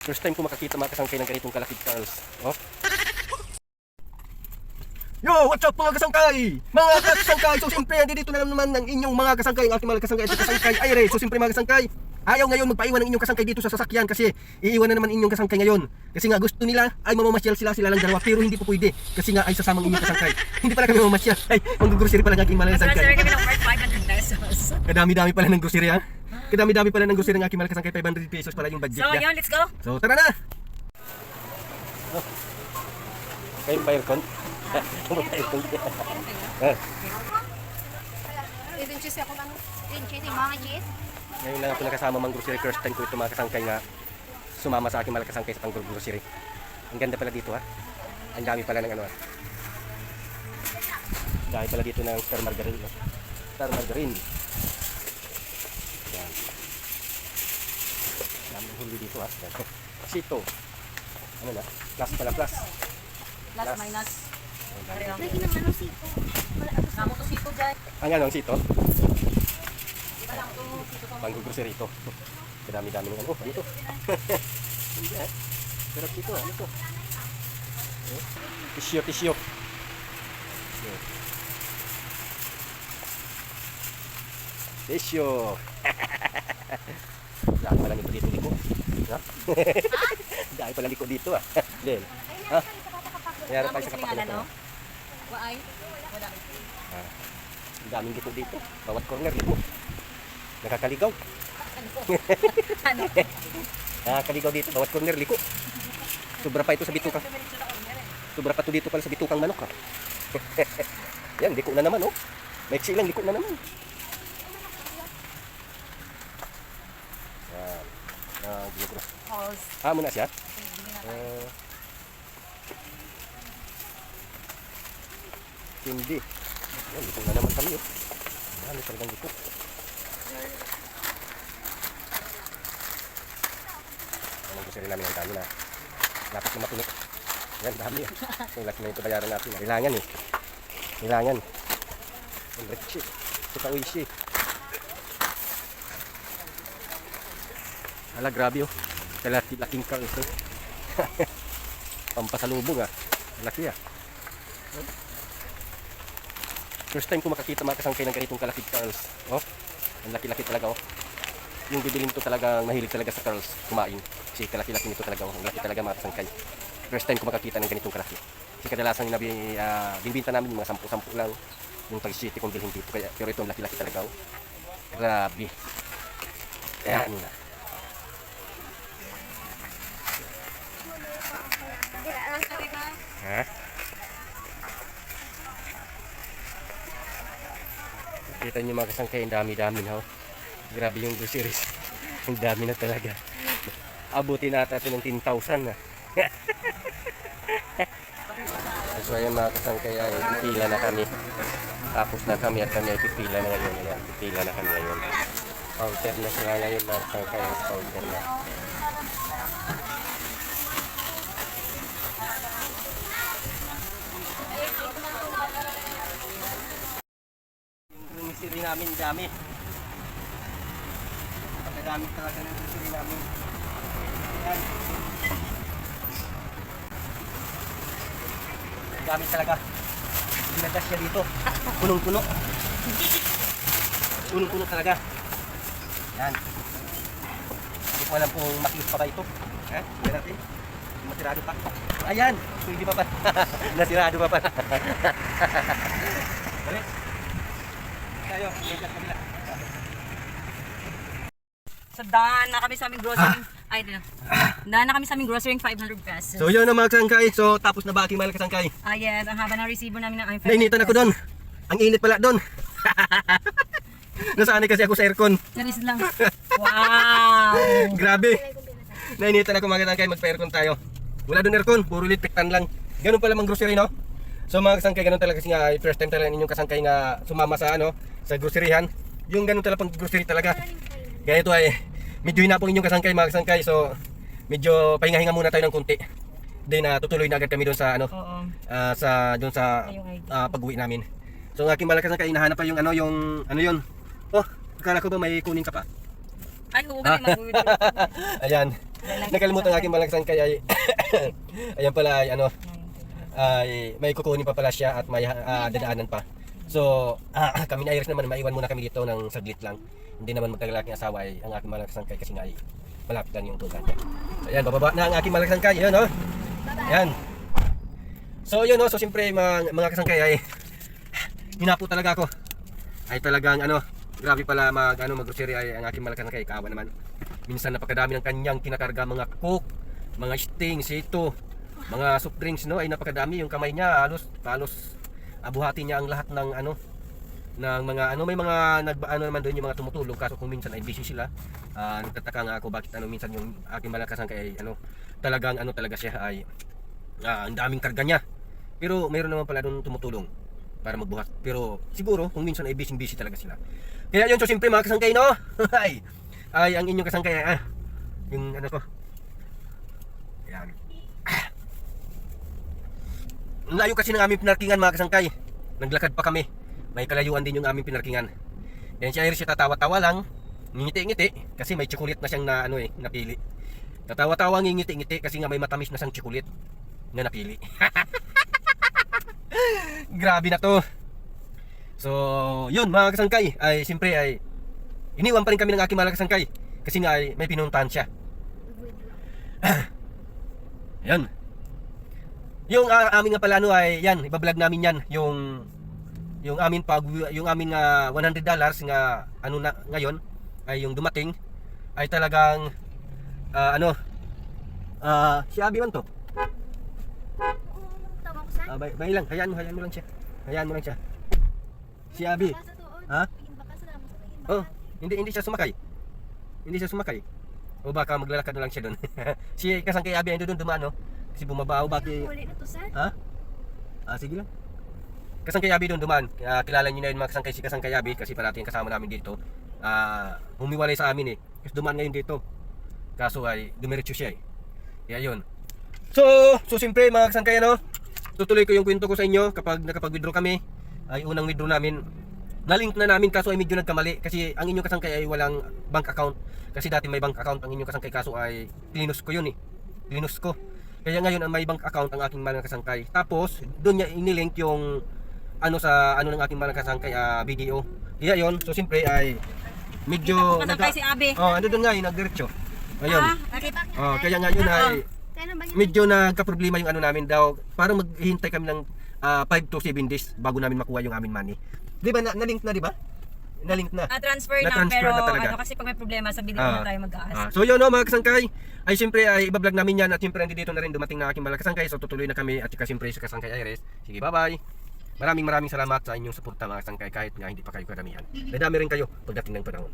First time ko makakita mga kasangkay ng ganitong kalakid, Carls. Oh. Yo, what's up mga kasangkay? Mga kasangkay, so siyempre dito na naman ang inyong mga kasangkay, ang aking mga kasangkay at kasangkay Aire. So siyempre mga kasangkay, ayaw ngayon magpaiwan ng inyong kasangkay dito sa sasakyan kasi iiwan na naman inyong kasangkay ngayon. Kasi nga gusto nila ay mamamasyal sila lang dalawa pero hindi po pwede kasi nga ay sasamang inyong kasangkay. Hindi pala kami mamamasyal, ay mag-grocery pala ng aking mga kasangkay. Grocery kami ng worth 500 pesos. Kadami-dami pala ng grocery ha. Kadami-dami pala ng grocery ng aking mga kasangkay, 500 pesos pala yung budget So niya. yun, let's go. So tara na! Kayo pa aircon? Aircon. Even cheese ako bang cheese, mga cheese. Ngayon lang ako nakasama mang grocery. First time ko ito mga kasangkay nga sumama sa aking mga kasangkay sa pang-grocery. Ang ganda pala dito ha. Ang dami pala ng ano ha. Ang dami pala dito ng star margarine. No? Star margarine. Yan. Daming huli dito ha. Sito. Ano na? Plus pala plus. Plus minus. Lagi ng ano sito. Kamo to sito, guys. Ang anong sito? Iba lang to sito to. Pang-grocery ito. Kadami-dami ng ano. Oh, ano to? Hindi eh. Sarap dito. Ano to? Tisyo. Tisyo. Dahil pala liko dito liko. Ha? Dahil pala liko dito ah. Then. Ha? Mayroon tayo sa kapak nito. Waay? Wala. Ang daming liko dito. Bawat corner liko. Nakakaligaw. Ano? Nakakaligaw dito. Bawat corner liko. Sobra pa ito sa bitukang. Sobra pa ito dito pala sa bitukang manok ha. Yan, liko na naman oh. Maiksi lang, liko na naman. Yan. Muna siya. Hindi. Yan, liko na naman kami oh. Yan, talagang liko. Anong gusto rin namin ang dami na. Lapit na mapuno. Yan, dami yan. Yung laki na yung bayaran natin. Kailangan eh. Kailangan. Ang leche. Suka uishi. Hala, grabe oh. Laking car ito. Pampasalubong ah. Laki ah. First time ko makakita mga kasangkay ng ganitong kalakid Carls. Oh, ang laki-laki talaga oh. Yung bibilin to talaga, mahilig talaga sa Carls kumain. Kasi kalaki-laki nito talaga oh. Ang laki talaga mga kasangkay. First time ko makakita ng ganitong kalaki. Kasi kadalasan yung binibinta namin yung mga 10-10 lang yung pag-city kong bilhin dito. Kaya, pero ito ang laki-laki talaga oh. Grabe. Ayan. Ha? Kita nyo mga kasangkay, ang dami-dami na oh. Grabe yung groceries. Ang dami na talaga. Abutin natin ng 10,000 na. So ayan mga kasangkay, ay pipila na kami. Tapos na kami at kami ay pipila na ngayon. Ayan, pipila na kami ngayon. Counter na sila ngayon mga kasangkay. Counter na. Grocery namin dami. Pagkadami talaga ng grocery namin. Ayan. Dami talaga. Pinagas siya dito. Punong-puno. Punong-puno talaga. Yan. Hindi ko alam kung makinis pa ba ito. Tingnan natin. Masirado pa. Ayan. Hindi pa pa. Nasirado pa pa. Balik. Tayo. So daan na kami sa aming grocery. Ay, dito. Daan na kami sa aming grocery 500 pesos. So yun ang mga kasangkay. So tapos na ba aking mga kasangkay? Yes, ang haba ng resibo namin ng aming 500 Nainitan ako doon. Ang init pala doon. Nasanay kasi ako sa aircon. Charis lang. Wow! Grabe. Nainitan ako mga kasangkay, magpa-aircon tayo. Wala doon aircon, puro litpiktan lang. Ganun pala mang grocery no? So mga kasangkay, ganun talaga kasi nga first time talaga ninyong kasangkay nga sumama sa sa groceryhan. Yung ganun talaga pang grocery talaga. Ganito ay medyo hinapong inyong kasangkay mga kasangkay. So medyo pahinga-hinga muna tayo ng konti. Then tutuloy na agad kami doon sa Oo. doon sa pag-uwi namin. So ang aking malakas na hinahanap pa yung yung yun. Oh, akala ko ba may kunin ka pa? Ay, huwag ka mag-uwi. Ayan. Nakalimutan ng aking mga kasangkay ay ayan pala ay ano ay may kukunin pa pala siya at may dadaanan pa. So kami ni Iris naman maiwan muna kami dito ng saglit lang. Hindi naman magtagal aking asawa ay ang aking mga kasangkay kasi nga ay malapit lang yung tugan niya. So ayan, bababa na ang aking mga kasangkay. Ayan oh. Ayan. So yun oh, so siyempre mga kasangkay ay hinapo talaga ako. Ay talagang ano, grabe pala mag-grocery ay ang aking mga kasangkay, kaawa naman. Minsan napakadami ng kanyang kinakarga, mga coke, mga stings, ito, mga soft drinks, no, ay napakadami. Yung kamay niya halos abuhati niya ang lahat ng ano ng mga ano, may mga naman doon yung mga tumutulong, kaso kung minsan ay busy sila. Nagtataka nga ako bakit minsan yung aking mga kasangkay ay talagang talaga siya ay ang daming karga niya. Pero mayroon naman pala doon tumutulong para magbuhat. Pero siguro kung minsan ay busy talaga sila. Kaya yun, so siyempre mga kasangkay, no, ay ang inyong kasangkay yung ano ko. Ayan. Ang layo kasi ng aming pinarkingan mga kasangkay. Naglakad pa kami. May kalayuan din yung aming pinarkingan. Yan si Iris, siya tatawa-tawa lang, ngingiti-ngiti kasi may chocolate na siyang napili. Tatawa-tawa, ngingiti-ngiti kasi nga may matamis na siyang chocolate na napili. Grabe na to. So, yun mga kasangkay, ay siyempre ay iniwan pa rin kami ng aking mga kasangkay kasi nga ay may pinuntahan siya. Yan. Yung aming nga pala ay yan, ibablog namin yan, yung amin $100 nga ngayon ay yung dumating ay talagang si Abi man to. Tawag ko sa. Bay lang, hayaan mo lang siya. Hayaan mo lang siya. Si Abi. Ha? Oh, hindi siya sumakay. Hindi siya sumakay. O baka maglalakad na lang siya doon. Si kasangkay Abi ay doon dumaan, no? Kasi bumabao bakit. Uli na to, sir. Ha? Sige lang. Kasangkay Abi doon dumaan. Kilala niyo na yun mga kasangkay, si kasangkay Abi kasi parati yung kasama namin dito. Humiwalay sa amin kasi dumaan ngayon dito. Kaso ay dumiretso siya Kaya yun. So siyempre mga kasangkay, tutuloy ko yung kwento ko sa inyo kapag nakapag-withdraw kami. Ay unang withdraw namin. Na-link na namin kaso ay medyo nagkamali kasi ang inyong kasangkay ay walang bank account. Kasi dati may bank account ang inyong kasangkay kaso ay plinus ko yun Plinus ko. Kaya ngayon may bank account ang aking mga kasangkay. Tapos doon niya inilink yung sa ng aking mga kasangkay video. Kaya yun, so siyempre ay medyo si Abi. ano doon nga nagdiretso. Ayun. Nakita. Kaya ngayon ay Kaya ba yun? medyo nagka-problema yung namin daw. Parang maghihintay kami ng 5 to 7 days bago namin makuha yung aming money. Di ba na-link na, di ba? Na-link na. Transfer na, Na-transfer pero na talaga. kasi pag may problema sa video na tayo mag-aas. So yun mga kasangkay, ay siyempre ay ibablog namin yan at siyempre dito na rin dumating na aking mga kasangkay. So tutuloy na kami at siyempre sa kasangkay Iris. Sige, bye-bye. Maraming salamat sa inyong suporta mga kasangkay kahit nga hindi pa kayo karamihan. Dadami rin kayo pagdating ng panahon.